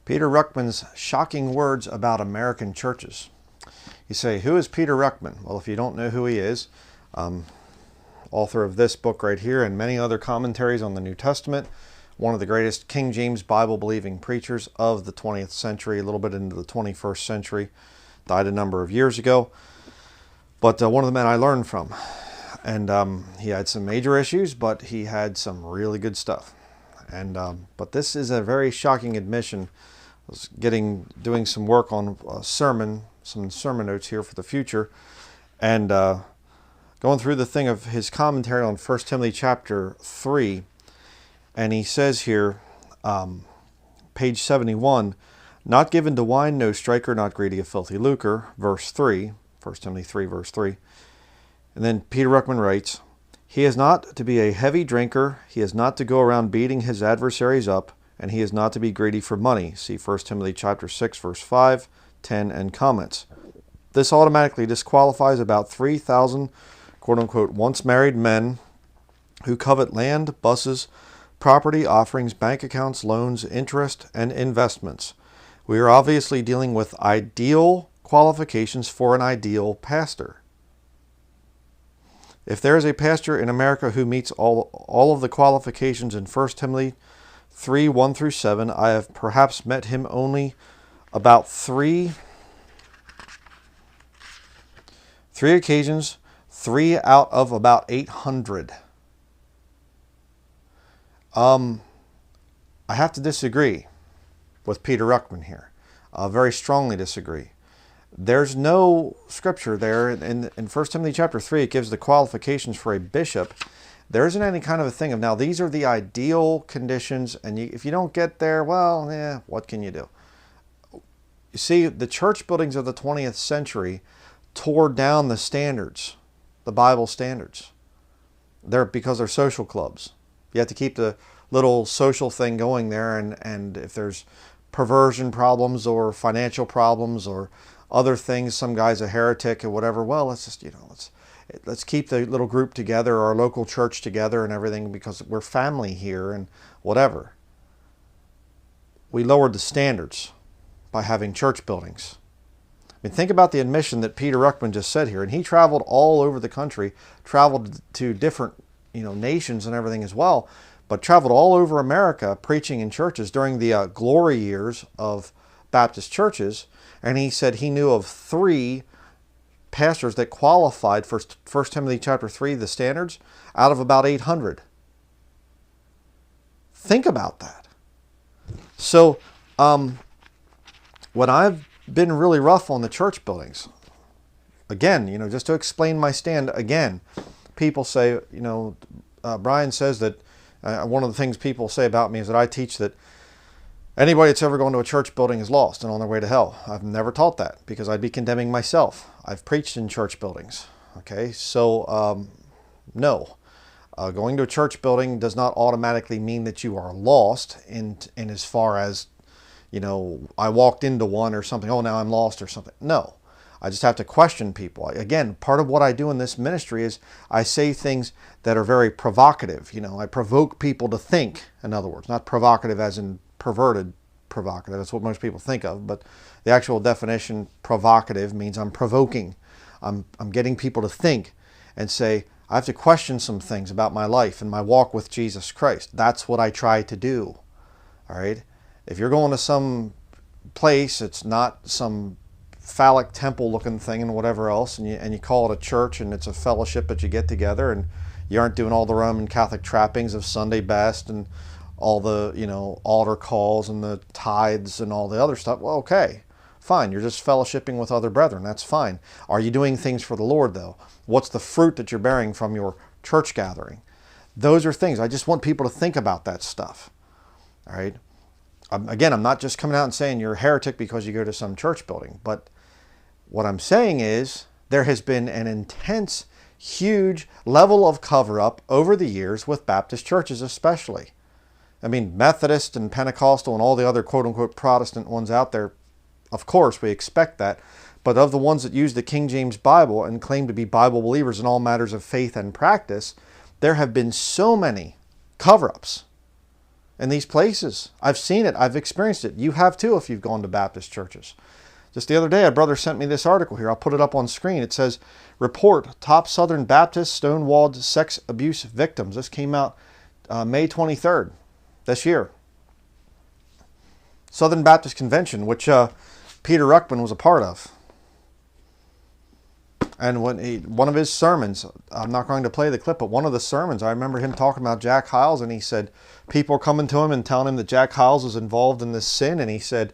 Peter Ruckman's shocking words about American churches. You say, who is Peter Ruckman? Well, if you don't know who he is, author of this book right here and many other commentaries on the New Testament, one of the greatest King James Bible-believing preachers of the 20th century, a little bit into the 21st century, died a number of years ago, but one of the men I learned from. And he had some major issues, but he had some really good stuff. And but this is a very shocking admission. I was doing some work on a sermon, some sermon notes here for the future, and going through the thing of his commentary on 1 Timothy chapter 3, and he says here, page 71, not given to wine, no striker, not greedy of filthy lucre, verse 3, 1 Timothy 3, verse 3. And then Peter Ruckman writes, he is not to be a heavy drinker, he is not to go around beating his adversaries up, and he is not to be greedy for money. See 1 Timothy chapter 6, verse 5, 10, and comments. This automatically disqualifies about 3,000, quote-unquote, once married men who covet land, buses, property, offerings, bank accounts, loans, interest, and investments. We are obviously dealing with ideal qualifications for an ideal pastor. If there is a pastor in America who meets all of the qualifications in 1 Timothy 3, 1 through 7, I have perhaps met him only about three occasions, 3 out of about 800. I have to disagree with Peter Ruckman here. Very strongly disagree. There's no scripture there. In 1 Timothy chapter 3, it gives the qualifications for a bishop. There isn't any kind of a thing of, now these are the ideal conditions, and if you don't get there, well, what can you do? You see, the church buildings of the 20th century tore down the standards, the Bible standards. Because they're social clubs. You have to keep the little social thing going there, and if there's perversion problems or financial problems or other things, some guy's a heretic or whatever, well, let's just, let's keep the little group together, our local church together and everything, because we're family here and whatever. We lowered the standards by having church buildings. I mean, think about the admission that Peter Ruckman just said here, and he traveled all over the country, traveled to different, nations and everything as well, but traveled all over America preaching in churches during the glory years of Baptist churches, and he said he knew of 3 pastors that qualified for 1 Timothy chapter 3, the standards, out of about 800. Think about that. So, when I've been really rough on the church buildings, again, just to explain my stand again, people say, Bryan says that one of the things people say about me is that I teach that anybody that's ever gone to a church building is lost and on their way to hell. I've never taught that because I'd be condemning myself. I've preached in church buildings. Okay, so no. Going to a church building does not automatically mean that you are lost in as far as, I walked into one or something, oh, now I'm lost or something. No. I just have to question people. Again, part of what I do in this ministry is I say things that are very provocative. I provoke people to think, in other words, not provocative as in perverted provocative. That's what most people think of, but the actual definition provocative means I'm provoking. I'm getting people to think and say, I have to question some things about my life and my walk with Jesus Christ. That's what I try to do. All right? If you're going to some place, it's not some phallic temple looking thing and whatever else, and you call it a church and it's a fellowship that you get together and you aren't doing all the Roman Catholic trappings of Sunday best and all the, altar calls and the tithes and all the other stuff, well, okay, fine. You're just fellowshipping with other brethren. That's fine. Are you doing things for the Lord, though? What's the fruit that you're bearing from your church gathering? Those are things. I just want people to think about that stuff. All right? Again, I'm not just coming out and saying you're a heretic because you go to some church building, but what I'm saying is there has been an intense, huge level of cover-up over the years with Baptist churches especially. I mean, Methodist and Pentecostal and all the other quote-unquote Protestant ones out there, of course, we expect that. But of the ones that use the King James Bible and claim to be Bible believers in all matters of faith and practice, there have been so many cover-ups in these places. I've seen it. I've experienced it. You have too if you've gone to Baptist churches. Just the other day, a brother sent me this article here. I'll put it up on screen. It says, report, top Southern Baptist stonewalled sex abuse victims. This came out May 23rd this year. Southern Baptist Convention, which Peter Ruckman was a part of. And one of his sermons, I'm not going to play the clip, but one of the sermons, I remember him talking about Jack Hyles, and he said, people are coming to him and telling him that Jack Hyles is involved in this sin, and he said,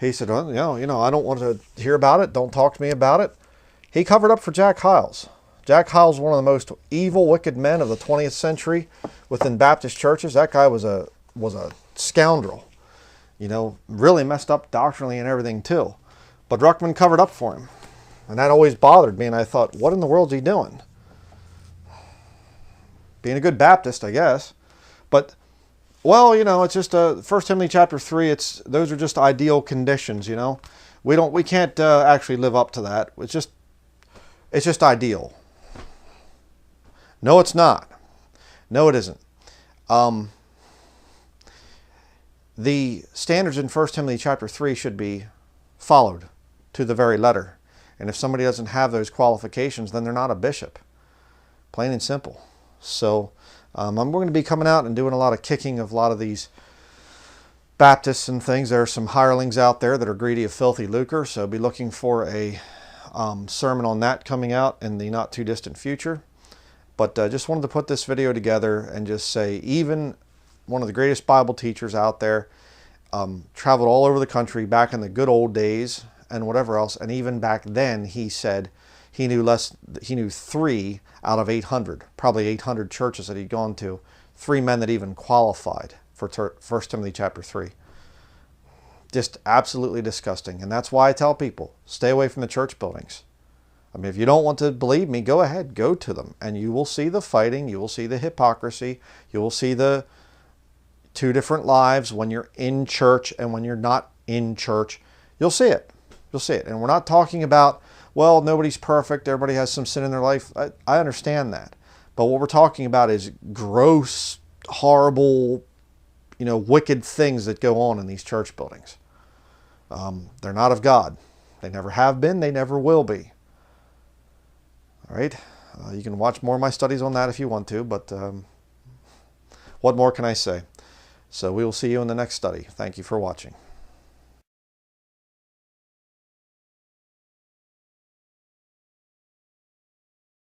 oh, I don't want to hear about it. Don't talk to me about it. He covered up for Jack Hyles. Jack Hyles, one of the most evil, wicked men of the 20th century within Baptist churches. That guy was a scoundrel. Really messed up doctrinally and everything too. But Ruckman covered up for him. And that always bothered me, and I thought, what in the world is he doing? Being a good Baptist, I guess. But, well, it's just 1 Timothy chapter 3, those are just ideal conditions, We can't actually live up to that. It's just ideal. No, it's not. No, it isn't. The standards in 1 Timothy chapter 3 should be followed to the very letter. And if somebody doesn't have those qualifications, then they're not a bishop. Plain and simple. So I'm going to be coming out and doing a lot of kicking of a lot of these Baptists and things. There are some hirelings out there that are greedy of filthy lucre. So be looking for a sermon on that coming out in the not too distant future. But just wanted to put this video together and just say, even one of the greatest Bible teachers out there, traveled all over the country back in the good old days and whatever else. And even back then, he said he knew 3 out of 800, probably 800 churches that he'd gone to, 3 men that even qualified for 1 Timothy chapter 3. Just absolutely disgusting. And that's why I tell people, stay away from the church buildings. I mean, if you don't want to believe me, go ahead, go to them. And you will see the fighting, you will see the hypocrisy, you will see the 2 different lives when you're in church and when you're not in church. You'll see it. You'll see it. And we're not talking about, well, nobody's perfect, everybody has some sin in their life. I understand that. But what we're talking about is gross, horrible, wicked things that go on in these church buildings. They're not of God. They never have been. They never will be. All right. You can watch more of my studies on that if you want to, but what more can I say? So we will see you in the next study. Thank you for watching.